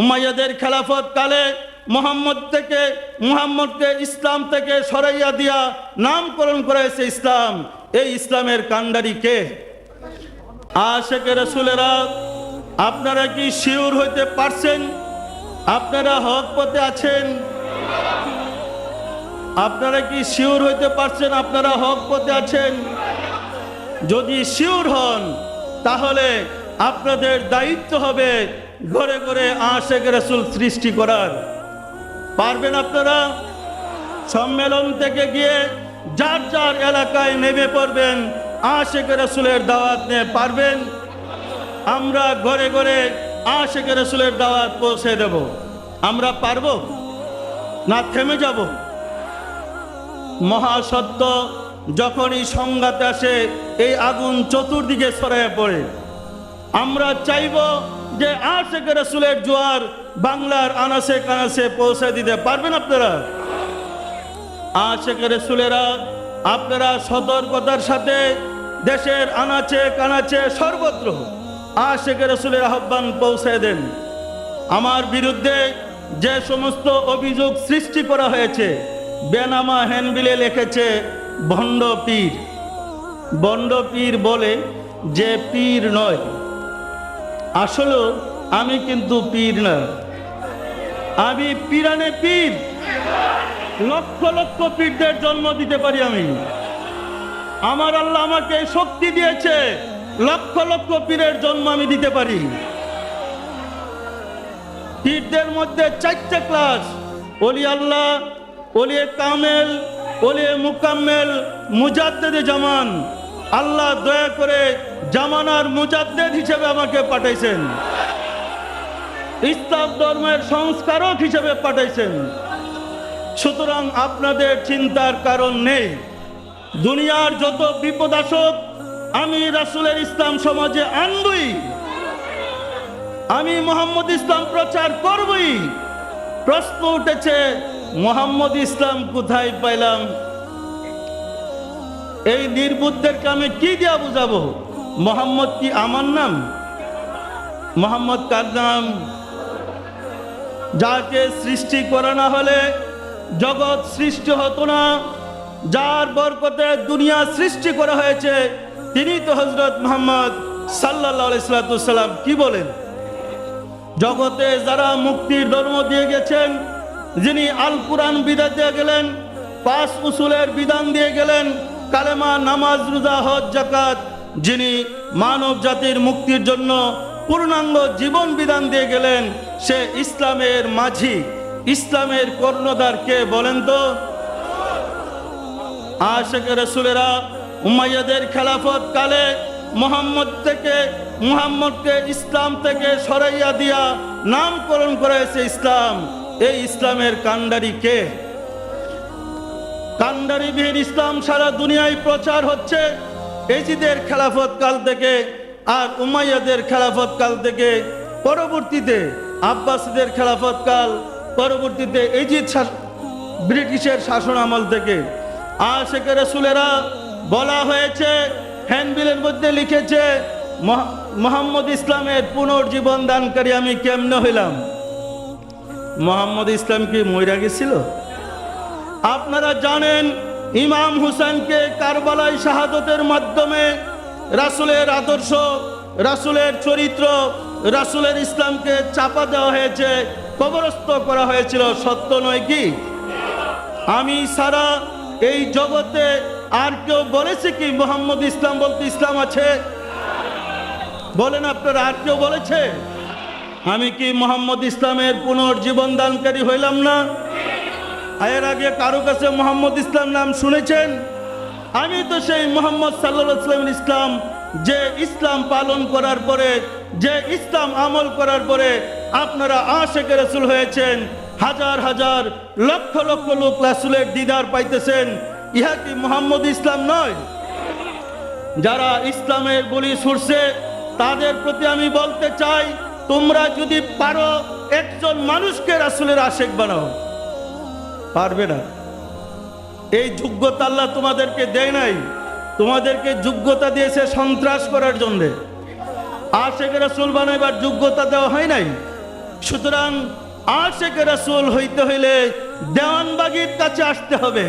উমাইয়াদের খেলাফত কালে মুহাম্মদকে ইসলাম থেকে সরাইয়া দিয়া নামকরণ করেছে ইসলাম। এই ইসলামের কান্ডারি কে? আশিকে রাসূলেরা, আপনারা কি শিওর হইতে পারছেন আপনারা হক পথে আছেন? আপনারা কি শিওর হইতে পারছেন আপনারা হক পথে আছেন? যদি শিওর হন তাহলে আপনাদের দায়িত্ব হবে ঘরে ঘরে আশিকে রাসূল সৃষ্টি করার। পারবেন আপনারা? সম্মেলন থেকে গিয়ে যার যার এলাকায় নেমে পড়বেন, আশিকে রাসূলের দাওয়াত নিয়ে পারবেন? আমরা ঘরে ঘরে আশিকে রাসূলের দাওয়াত পৌঁছে দেব। আমরা পারব না থেমে যাব? মহাসত্য যখনই সংঘাতে আসে এই আগুন চতুর্দিকে ছড়িয়ে পড়ে। আমরা চাইব যে আশিকে রাসূলের জোয়ার বাংলার আনাচে কানাচে পৌঁছে দিতে পারবেন আপনারা? আশিকে রাসূলেরা, আপনারা সতর্কতার সাথে দেশের আনাচে কানাচে সর্বত্র আশিকে রাসূলের আহ্বান পৌঁছে দেন। আমার বিরুদ্ধে যে সমস্ত অভিযোগ সৃষ্টি করা হয়েছে, বেনামা হ্যান্ডবিলে লিখেছে ভণ্ড পীর। ভণ্ড পীর বলে যে পীর নয়। আসলে আমি কিন্তু পীর না, আমি পীরানে পীর। লক্ষ লক্ষ পীরদের জন্ম দিতে পারি আমি। আমার আল্লাহ আমাকে শক্তি দিয়েছে, লক্ষ লক্ষ পীরের জন্ম আমি দিতে পারি। পীরদের মধ্যে 4টে ক্লাস: ওলি আল্লাহ, ওলিয়ে কামেল, ওলিয়ে মুকাম্মেল, মুজাদ্দেদে জামান। আল্লাহ দয়া করে জামানার মুজাদ্দেদ হিসেবে আমাকে পাঠাইছেন, ইসলাম ধর্মের সংস্কারক হিসেবে পাঠাইছেন। সুতরাং আপনাদের চিন্তার কারণ নেই। দুনিয়ার যত বিপদ আসুক আমি রাসূলের ইসলাম সমাজে আনবই, আমি মুহাম্মদ ইসলাম প্রচার করবই। প্রশ্ন উঠেছে, মুহাম্মদ ইসলাম কোথায় পাইলাম? এই নির্বুদ্ধদেরকে আমি কি দিয়া বুঝাবো? মুহাম্মদ কি আমার নাম? মুহাম্মদ কার নাম? যাকে সৃষ্টি করা না হলে জগৎ সৃষ্টি হতো না। যার বরকতে দুনিয়া সৃষ্টি করা হয়েছে তিনি তো হযরত মুহাম্মদ সাল্লাল্লাহু আলাইহি সাল্লাম। কি বলেন? জগতে যারা মুক্তির ধর্ম দিয়ে গেছেন, যিনি আল কুরআন বিধান দিয়ে গেলেন, 5 উসুলের বিধান দিয়ে গেলেন, কালেমা, নামাজ, রোজা, হজ, যাকাত, যিনি মানব জাতির মুক্তির জন্য পূর্ণাঙ্গ জীবন বিধান দিয়ে গেলেন, সে ইসলামের মাঝি, ইসলামের কর্ণধার কে বলেন তো? আশিকে রাসূলেরা, উমাইয়াদের খেলাফত কালে মুহাম্মদকে ইসলাম থেকে সরাইয়া দিয়া নামকরণ করেছে ইসলাম। এই ইসলামের কান্ডারি কে? কান্ডারিবিহীন ইসলাম সারা দুনিয়ায় প্রচার হচ্ছে এজিদের খেলাফত কাল থেকে, আর উমাইয়াদের খেলাফত কাল থেকে, পরবর্তীতে আব্বাসীদের খেলাফত কাল, পরবর্তীতে এজিদ ব্রিটিশের শাসন আমল থেকে। আশিকে রাসূলেরা, বলা হয়েছে হ্যান্ডবিলের মধ্যে লিখেছে মুহাম্মদ ইসলামের পুনর্জীবন দানকারী আমি কেমনে হইলাম? মুহাম্মদ ইসলাম কি মইরা গেছিল? আপনারা জানেন ইমাম হুসাইনকে কারবালায় শাহাদতের মাধ্যমে রাসূলের আদর্শ, রাসূলের চরিত্র, রাসূলের ইসলামকে চাপা দেওয়া হয়েছে, কবরস্থ করা হয়েছিল। সত্য নয় কি? আমি সারা এই জগতে আর কেউ বলেছে কি মুহাম্মদ ইসলাম বলতে ইসলাম আছে? বলেন আপনারা, আর কেউ বলেছে? আমি কি মুহাম্মদ ইসলামের পুনর্জীবন দানকারী হইলাম না? এর আগে কারো কাছে মুহাম্মদ ইসলাম নাম শুনেছেন? আমি তো সেই মুহাম্মদ সাল্লাল্লাহু আলাইহি ওয়াসাল্লামের ইসলাম, যে ইসলাম পালন করার পরে, যে ইসলাম আমল করার পরে আপনারা আশিকে রাসূল হয়েছেন। হাজার হাজার লক্ষ লক্ষ লোক রাসূলের দিদার পাইতেছেন। ইহা কি মুহাম্মদ ইসলাম নয়? যারা ইসলামের বলি ছুড়ছে তাদের প্রতি আমি বলতে চাই, তোমরা যদি পারো একজন মানুষকে রাসূলের আশিক বানাও, পারবে না। এই যোগ্যতা আল্লাহ তোমাদেরকে দেয় নাই, তোমাদেরকে যোগ্যতা দিয়েছে সন্ত্রাস করার জন্য। আশিকে রাসূল বানাইবার যোগ্যতা দেওয়া হয় নাই। সুতরাং আশেকে রাসূল হইতে হইলে দেওয়ানবাগির কাছে আসতে হবে।